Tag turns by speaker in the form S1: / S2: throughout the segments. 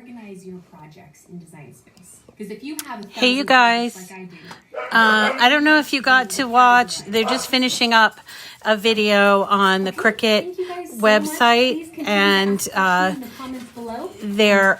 S1: organize your projects in Design Space. Because if you have
S2: hey, you guys,
S1: like I do,
S2: I don't know if you got to watch, they're just finishing up a video on the Cricut website, and they're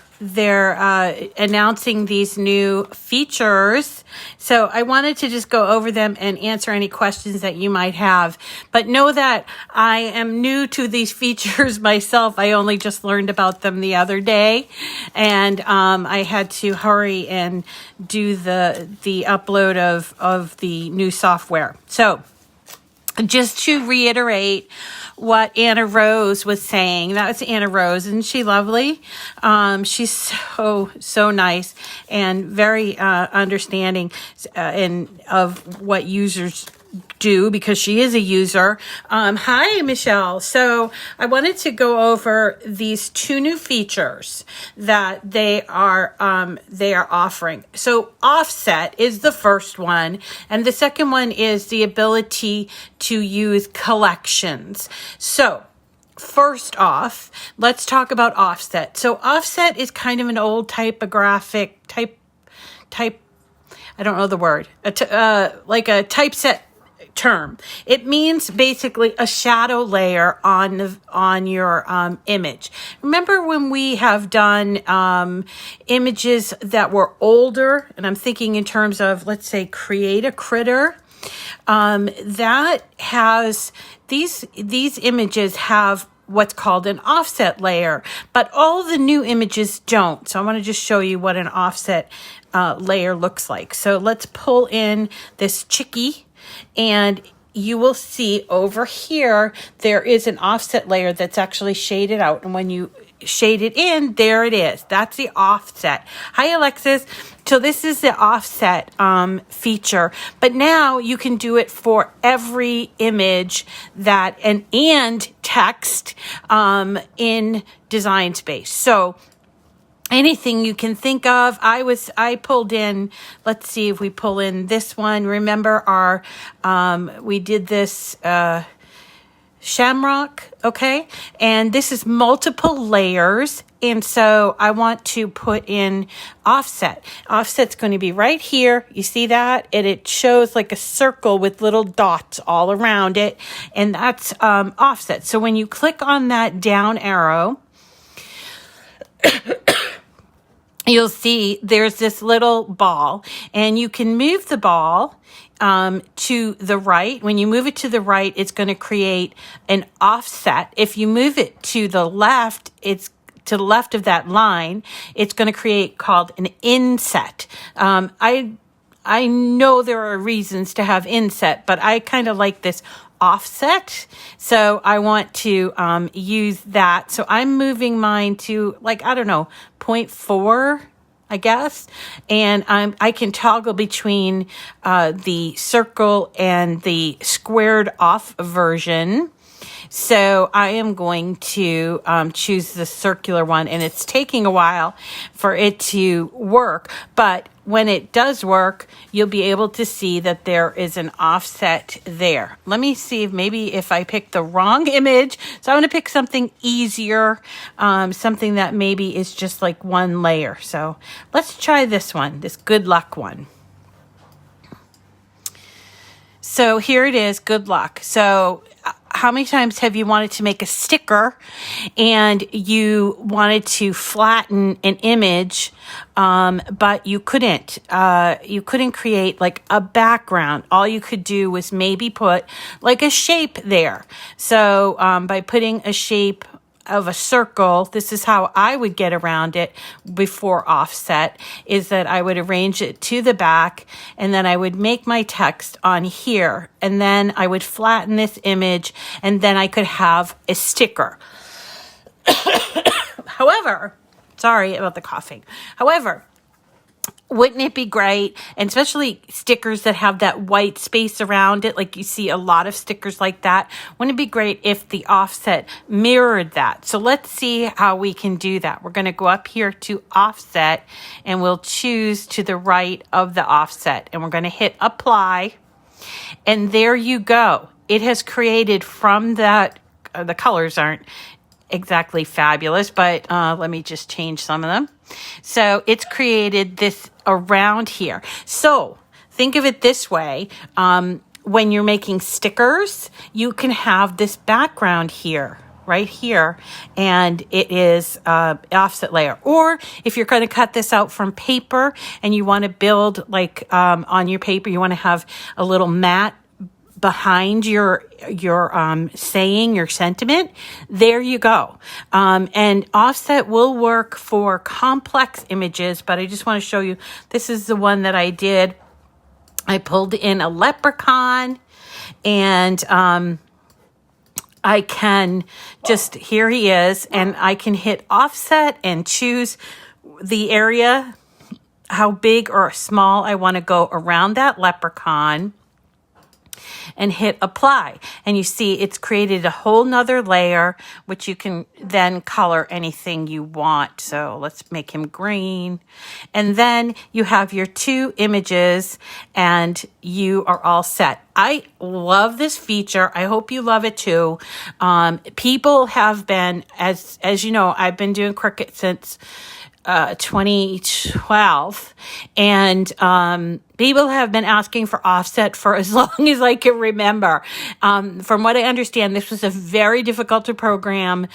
S2: announcing these new features. So I wanted to just go over them and answer any questions that you might have. But know that I am new to these features myself. I only just learned about them the other day, and I had to hurry and do the upload of the new software. So just to reiterate what Anna Rose was saying, that's Anna Rose, isn't she lovely? She's so nice and very understanding of what users do, because she is a user. Hi, Michelle. So I wanted to go over these two new features that they are offering. So offset is the first one, and the second one is the ability to use collections. So first off, let's talk about offset. So offset is kind of an old typographic type. I don't know the word. Like a typeset term. It means basically a shadow layer on your image. Remember when we have done images that were older, and I'm thinking in terms of, let's say, Create a Critter, that has these images have what's called an offset layer, but all the new images don't. So I want to just show you what an offset layer looks like. So let's pull in this chickie, and you will see over here there is an offset layer that's actually shaded out, and when you shade it in, there it is. That's the offset. Hi, Alexis. So this is the offset feature, but now you can do it for every image that and text in Design Space. So anything you can think of. I pulled in, let's see if we pull in this one. Remember we did this shamrock, okay? And this is multiple layers. And so I want to put in offset. Offset's going to be right here. You see that? And it shows like a circle with little dots all around it. And that's offset. So when you click on that down arrow, you'll see there's this little ball, and you can move the ball to the right. When you move it to the right, it's going to create an offset. If you move it to the left, it's to the left of that line, it's going to create called an inset. I know there are reasons to have inset, but I kind of like this offset. So I want to use that. So I'm moving mine to, like, I don't know, 0.4, I guess. And I can toggle between the circle and the squared off version. So I am going to choose the circular one, and it's taking a while for it to work. But when it does work, you'll be able to see that there is an offset there. Let me see if I pick the wrong image. So I want to pick something easier, something that maybe is just like one layer. So let's try this one, this good luck one. So here it is, good luck. So how many times have you wanted to make a sticker and you wanted to flatten an image, but you couldn't create like a background? All you could do was maybe put like a shape there. So by putting a shape of a circle, this is how I would get around it before offset, is that I would arrange it to the back, and then I would make my text on here, and then I would flatten this image, and then I could have a sticker. However, sorry about the coughing. However, wouldn't it be great, and especially stickers that have that white space around it, like you see a lot of stickers like that, wouldn't it be great if the offset mirrored that? So let's see how we can do that. We're going to go up here to offset, and we'll choose to the right of the offset, and we're going to hit apply, and there you go. It has created from that, the colors aren't exactly fabulous, but let me just change some of them. So it's created this around here. So think of it this way. When you're making stickers, you can have this background here, right here, and it is offset layer. Or if you're going to cut this out from paper and you want to build like on your paper, you want to have a little mat behind your saying, your sentiment, there you go. And offset will work for complex images, but I just want to show you, this is the one that I did. I pulled in a leprechaun, and I can just, here he is, and I can hit offset and choose the area, how big or small I want to go around that leprechaun, and hit apply. And you see it's created a whole nother layer, which you can then color anything you want. So let's make him green. And then you have your two images and you are all set. I love this feature. I hope you love it too. People have been, as you know, I've been doing Cricut since 2012, and people have been asking for offset for as long as I can remember. From what I understand, this was a very difficult to program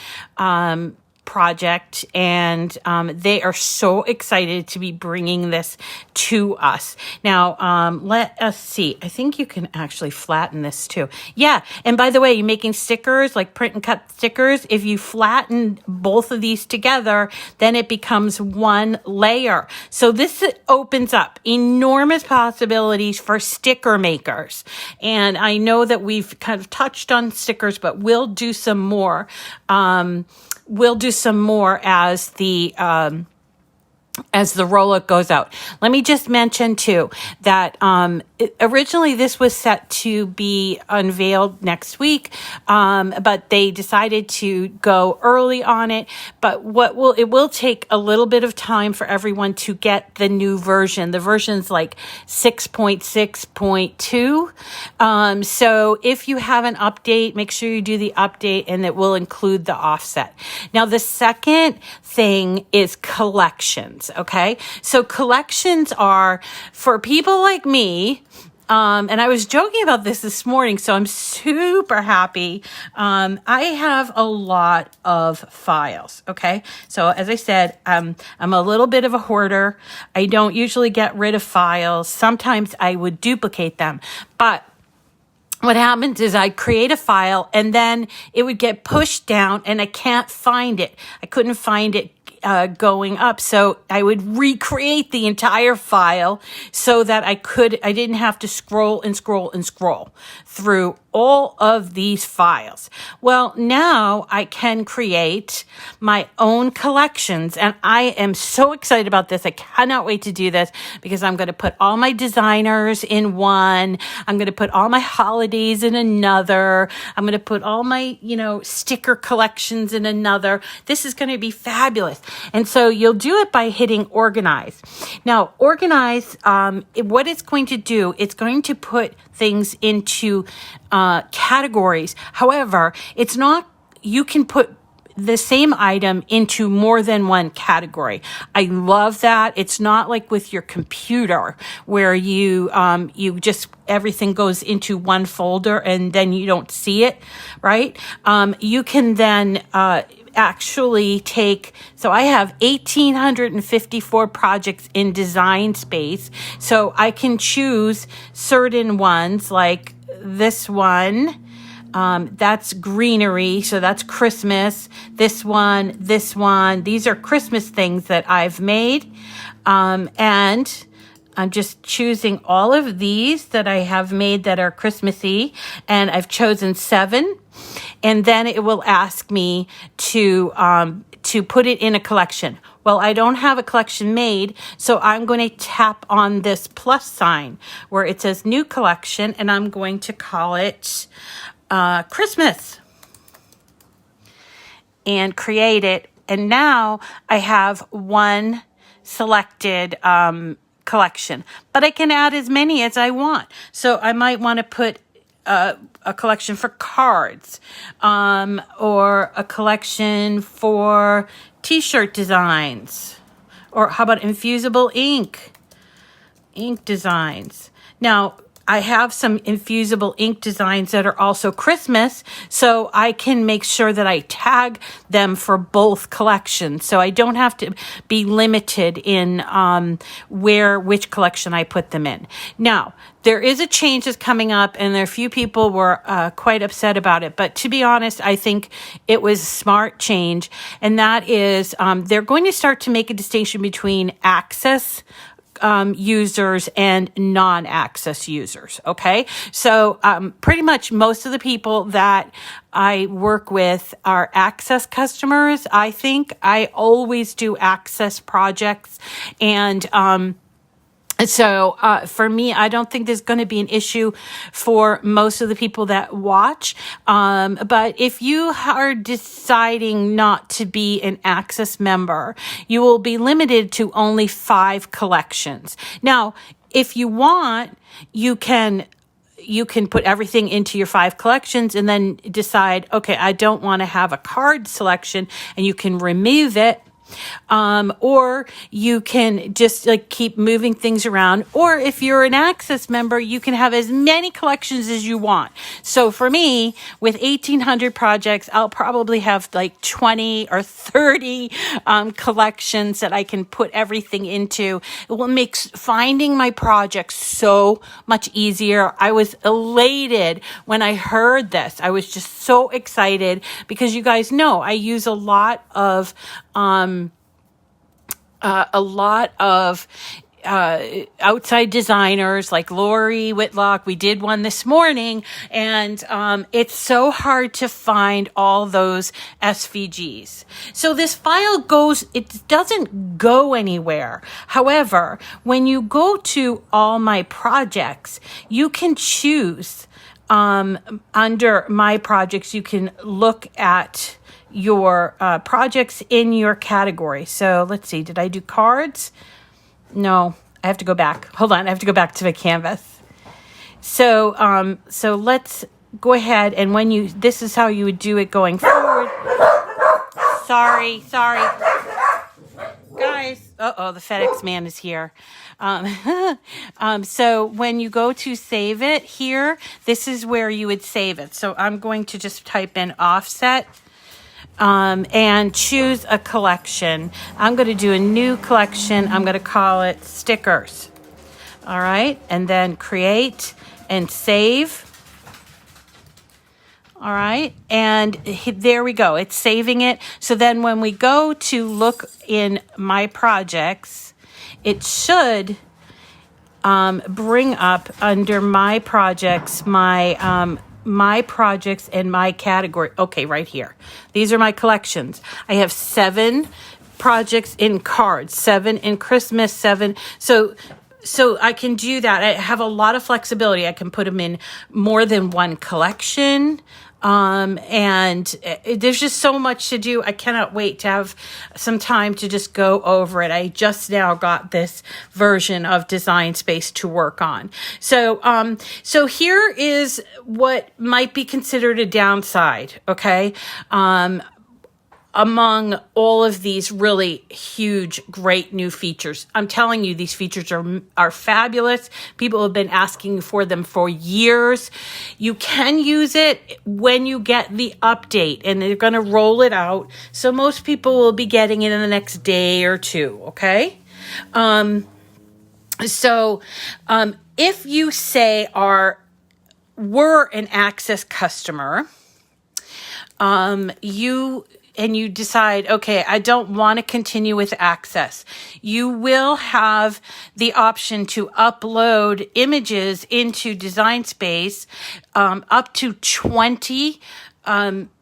S2: project, and they are so excited to be bringing this to us. Now, let us see. I think you can actually flatten this too. Yeah, and by the way, you're making stickers, like print and cut stickers. If you flatten both of these together, then it becomes one layer. So this opens up enormous possibilities for sticker makers. And I know that we've kind of touched on stickers, but we'll do some more. We'll do some more as the rollout goes out. Let me just mention too that originally this was set to be unveiled next week, but they decided to go early on it. But it will take a little bit of time for everyone to get the new version. The version's like 6.6.2. So if you have an update, make sure you do the update, and it will include the offset. Now the second thing is collections. Okay, so collections are for people like me. And I was joking about this morning, so I'm super happy. I have a lot of files. Okay, so as I said, I'm a little bit of a hoarder. I don't usually get rid of files. Sometimes I would duplicate them, but what happens is I create a file and then it would get pushed down and I can't find it. I couldn't find it going up. So I would recreate the entire file so that I didn't have to scroll through all of these files. Well, now I can create my own collections, and I am so excited about this. I cannot wait to do this because I'm going to put all my designers in one. I'm going to put all my holidays in another. I'm going to put all my, sticker collections in another. This is going to be fabulous. And so you'll do it by hitting organize. Now, organize, what it's going to do, it's going to put things into categories. However, it's not, you can put the same item into more than one category. I love that. It's not like with your computer where you just, everything goes into one folder and then you don't see it, right? You can then, actually take, so I have 1,854 projects in design space. So I can choose certain ones like this one. That's greenery. So that's Christmas. This one. These are Christmas things that I've made. And I'm just choosing all of these that I have made that are Christmassy, and I've chosen 7. And then it will ask me to put it in a collection. Well, I don't have a collection made, so I'm going to tap on this plus sign where it says new collection, and I'm going to call it Christmas and create it. And now I have one selected collection, but I can add as many as I want. So I might want to put a collection for cards, or a collection for t-shirt designs, Or how about infusible ink? Ink designs. Now, I have some infusible ink designs that are also Christmas, so I can make sure that I tag them for both collections. So I don't have to be limited in which collection I put them in. Now, there is a change that's coming up, and there are a few people were quite upset about it. But to be honest, I think it was a smart change, and that is they're going to start to make a distinction between access users and non-access users. Okay. So, pretty much most of the people that I work with are access customers. I think I always do access projects, and, so for me, I don't think there's going to be an issue for most of the people that watch. But if you are deciding not to be an Access member, you will be limited to only 5 collections. Now, if you want, you can put everything into your 5 collections and then decide, okay, I don't want to have a card selection, and you can remove it. Or you can just like keep moving things around. Or if you're an Access member, you can have as many collections as you want. So for me, with 1,800 projects, I'll probably have like 20 or 30 collections that I can put everything into. It will make finding my projects so much easier. I was elated when I heard this. I was just so excited because you guys know I use a lot of outside designers like Lori Whitlock. We did one this morning, and it's so hard to find all those SVGs. So this file it doesn't go anywhere. However, when you go to all my projects, you can choose under my projects, you can look at your projects in your category. So let's see, did I do cards? No, I have to go back. Hold on, I have to go back to the canvas. So let's go ahead, and this is how you would do it going forward. Sorry. Guys, the FedEx man is here. So when you go to save it here, this is where you would save it. So I'm going to just type in offset. And choose a collection. I'm going to do a new collection. I'm going to call it stickers. All right. And then create and save. All right. And there we go. It's saving it. So then when we go to look in my projects, it should bring up under my projects, my projects and my category. Okay, right here. These are my collections. I have 7 projects in cards, 7 in Christmas, 7. So I can do that. I have a lot of flexibility. I can put them in more than one collection. And there's just so much to do. I cannot wait to have some time to just go over it. I just now got this version of Design Space to work on. So here is what might be considered a downside. Okay. Among all of these really huge, great new features. I'm telling you, these features are fabulous. People have been asking for them for years. You can use it when you get the update, and they're going to roll it out. So most people will be getting it in the next day or 2, okay? If you say were an Access customer, you decide, okay, I don't want to continue with Access, you will have the option to upload images into Design Space, up to 20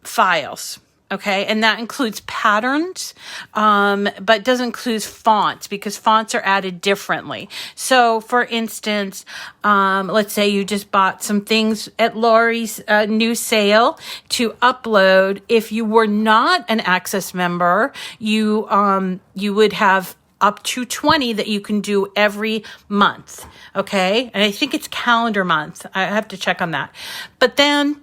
S2: files. Okay, and that includes patterns, but doesn't include fonts, because fonts are added differently. So, for instance, let's say you just bought some things at Lori's new sale to upload. If you were not an Access member, you would have up to 20 that you can do every month. Okay, and I think it's calendar month. I have to check on that. But then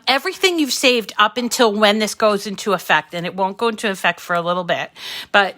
S2: everything you've saved up until when this goes into effect, and it won't go into effect for a little bit. But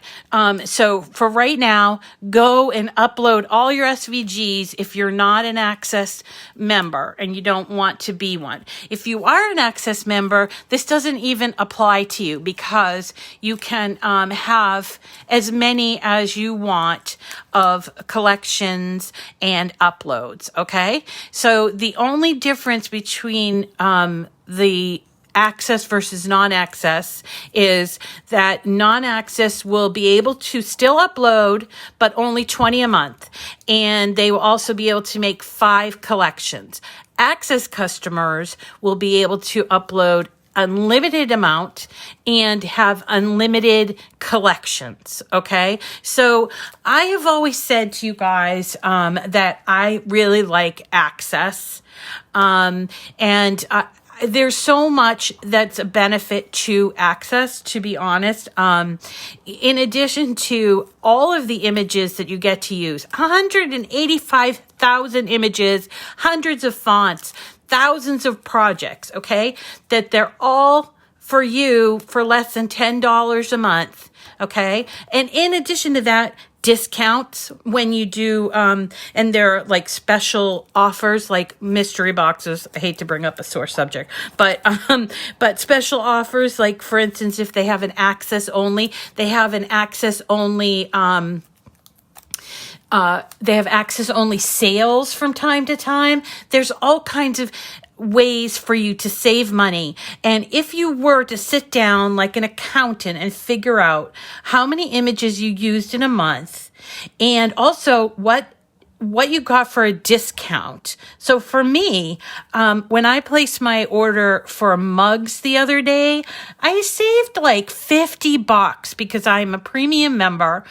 S2: so for right now, go and upload all your SVGs if you're not an Access member and you don't want to be one. If you are an Access member, this doesn't even apply to you because you can have as many as you want of collections and uploads, okay? So the only difference between the Access versus non-Access is that non-Access will be able to still upload, but only 20 a month. And they will also be able to make 5 collections. Access customers will be able to upload unlimited amount and have unlimited collections. Okay. So I have always said to you guys, that I really like Access. There's so much that's a benefit to Access, to be honest. In addition to all of the images that you get to use, 185,000 images, hundreds of fonts, thousands of projects, okay, that they're all for you for less than $10 a month, okay? And in addition to that, discounts when you do, and there are like special offers like mystery boxes. I hate to bring up a sore subject, but special offers, like for instance, if they have an Access only, they have Access only sales from time to time. There's all kinds of ways for you to save money. And if you were to sit down like an accountant and figure out how many images you used in a month and also what you got for a discount. So for me, when I placed my order for mugs the other day, I saved like $50 because I'm a premium member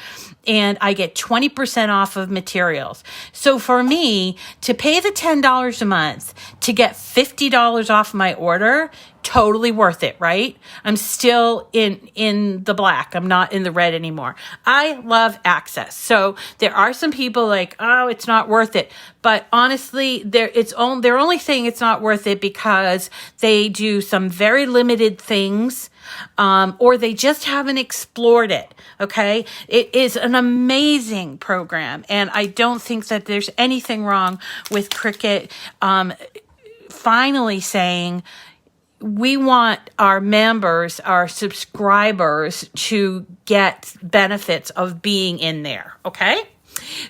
S2: and I get 20% off of materials. So for me, to pay the $10 a month to get $50 off my order, totally worth it, right? I'm still in the black. I'm not in the red anymore. I love Access. So there are some people like, oh, it's not worth it. But honestly, they're only saying it's not worth it because they do some very limited things, or they just haven't explored it. Okay. It is an amazing program. And I don't think that there's anything wrong with Cricut, finally saying, we want our members, our subscribers to get benefits of being in there. Okay.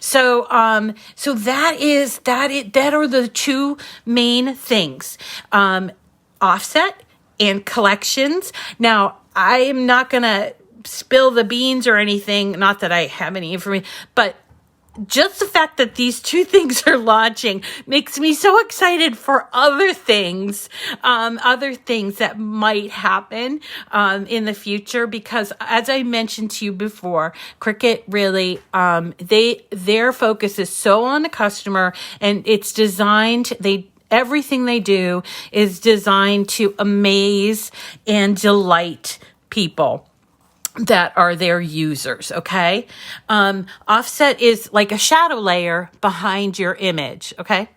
S2: So that are the two main things, offset and collections. Now, I am not going to spill the beans or anything. Not that I have any information, but just the fact that these two things are launching makes me so excited for other things that might happen in the future. Because as I mentioned to you before, Cricut really, their focus is so on the customer, and it's designed, everything they do is designed to amaze and delight people that are their users, okay? Offset is like a shadow layer behind your image, okay?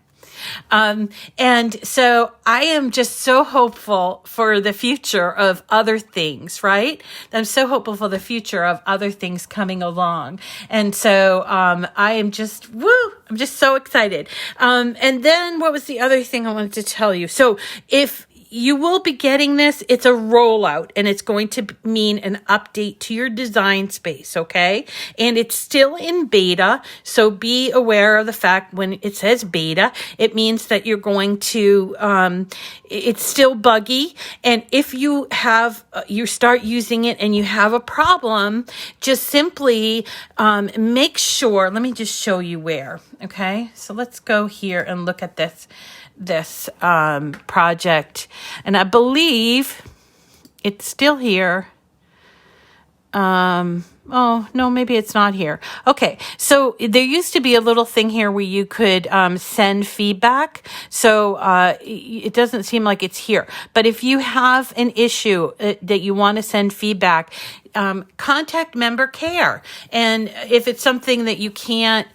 S2: And so I am just so hopeful for the future of other things, right? I'm so hopeful for the future of other things coming along. And so I am just, I'm just so excited. And then what was the other thing I wanted to tell you? So if you will be getting this, it's a rollout, and it's going to mean an update to your design space, okay? And it's still in beta, so be aware of the fact when it says beta, it means that you're going to, it's still buggy, and if you have, you start using it and you have a problem, just simply make sure, let me just show you where, okay? So let's go here and look at this project, and I believe it's still here. Oh, no, maybe it's not here. Okay, so there used to be a little thing here where you could send feedback. So it doesn't seem like it's here. But if you have an issue that you want to send feedback, contact member care. And if it's something that you can't,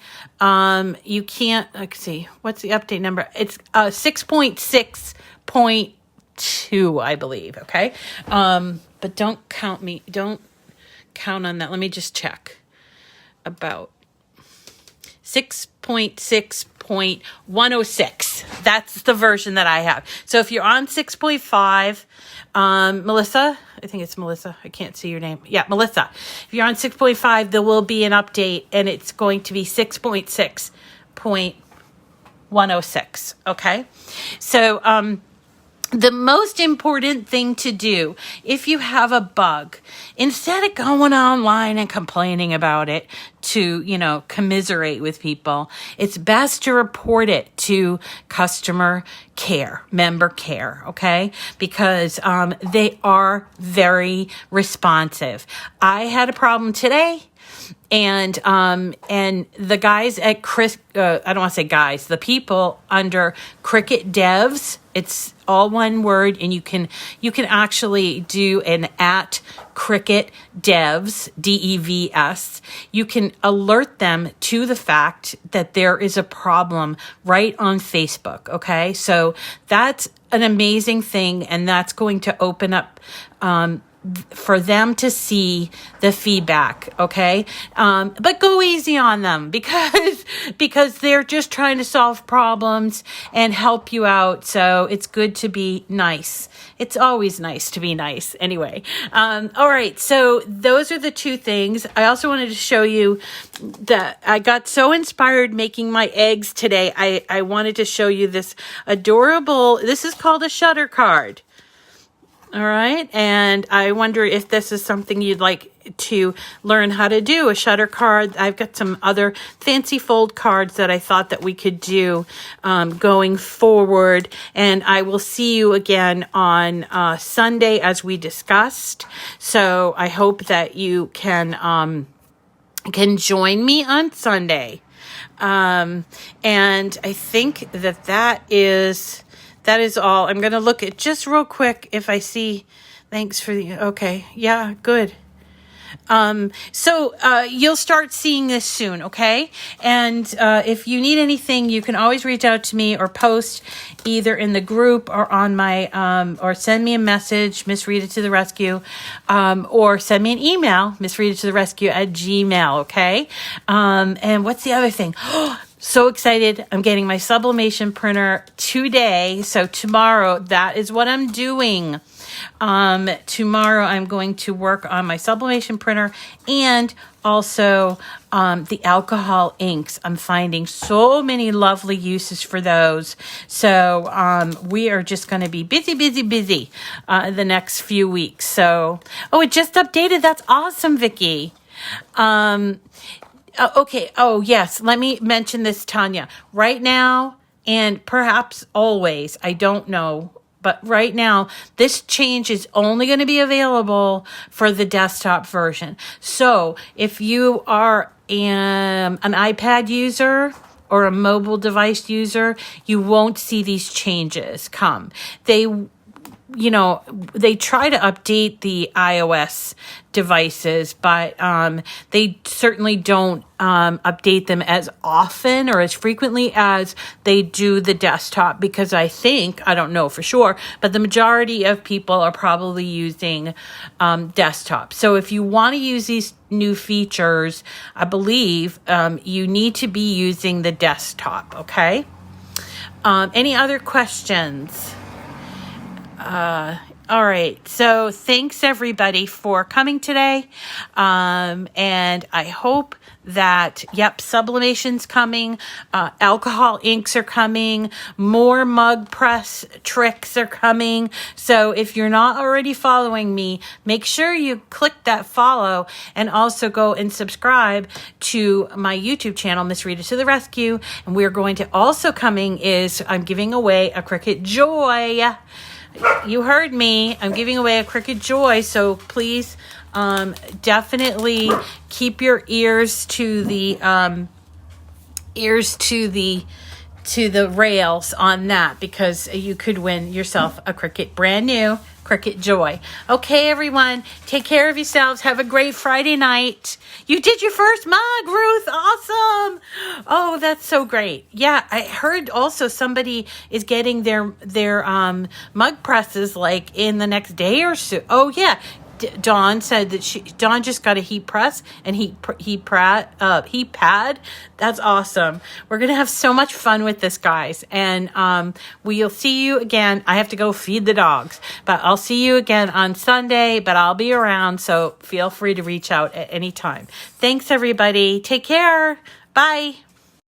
S2: let's see, what's the update number? It's 6.6. 2, I believe. Okay. But don't count on that. Let me just check. About 6.6.106. That's the version that I have. So if you're on 6.5, Melissa, I think it's Melissa. I can't see your name. Yeah, Melissa. If you're on 6.5, there will be an update, and it's going to be 6.6.106. Okay. So, the most important thing to do if you have a bug, instead of going online and complaining about it to, commiserate with people, it's best to report it to customer care, member care, okay? Because they are very responsive. I had a problem today. And the guys at I don't want to say guys, the people under Cricut Devs, it's all one word, and you can actually do an at Cricut Devs, DEVS. You can alert them to the fact that there is a problem right on Facebook. Okay. So that's an amazing thing. And that's going to open up, for them to see the feedback, okay? But go easy on them because they're just trying to solve problems and help you out. So it's good to be nice. It's always nice to be nice. Anyway, all right. So those are the 2 things. I also wanted to show you that I got so inspired making my eggs today. I wanted to show you this adorable. This is called a shutter card. All right. And I wonder if this is something you'd like to learn how to do, a shutter card. I've got some other fancy fold cards that I thought that we could do going forward. And I will see you again on Sunday as we discussed. So I hope that you can join me on Sunday. And I think that is all. I'm going to look at just real quick if I see. Thanks for okay. Yeah, good. So you'll start seeing this soon, okay? And if you need anything, you can always reach out to me or post either in the group or on my, or send me a message, Miss Rita to the Rescue, or send me an email, missrita@gmail, okay? And what's the other thing? So excited. I'm getting my sublimation printer today. So tomorrow, that is what I'm doing. Tomorrow I'm going to work on my sublimation printer and also the alcohol inks. I'm finding so many lovely uses for those. So we are just going to be busy the next few weeks. So, it just updated. That's awesome, Vicki. Okay. Oh, yes. Let me mention this, Tanya. Right now, and perhaps always, I don't know, but right now, this change is only going to be available for the desktop version. So if you are an iPad user or a mobile device user, you won't see these changes come. They try to update the iOS devices, but they certainly don't update them as often or as frequently as they do the desktop, because I don't know for sure, but the majority of people are probably using desktop. So if you want to use these new features, I believe you need to be using the desktop, okay? Any other questions? All right. So thanks everybody for coming today. And I hope that, sublimation's coming. Alcohol inks are coming. More mug press tricks are coming. So if you're not already following me, make sure you click that follow and also go and subscribe to my YouTube channel, Miss Rita to the Rescue. And we're going to also I'm giving away a Cricut Joy. You heard me. I'm giving away a Cricut Joy, so please definitely keep your ears to the rails on that, because you could win yourself a Cricut brand new Cricut Joy. Okay, everyone, take care of yourselves. Have a great Friday night. You did your first mug, Ruth. Awesome. Oh, that's so great. Yeah, I heard also somebody is getting their mug presses like in the next day or so. Oh, yeah. Dawn said that Dawn just got a heat press and heat pad. That's awesome. We're gonna have so much fun with this, guys, and we'll see you again. I have to go feed the dogs, but I'll see you again on Sunday. But I'll be around, so feel free to reach out at any time. Thanks, everybody. Take care. Bye.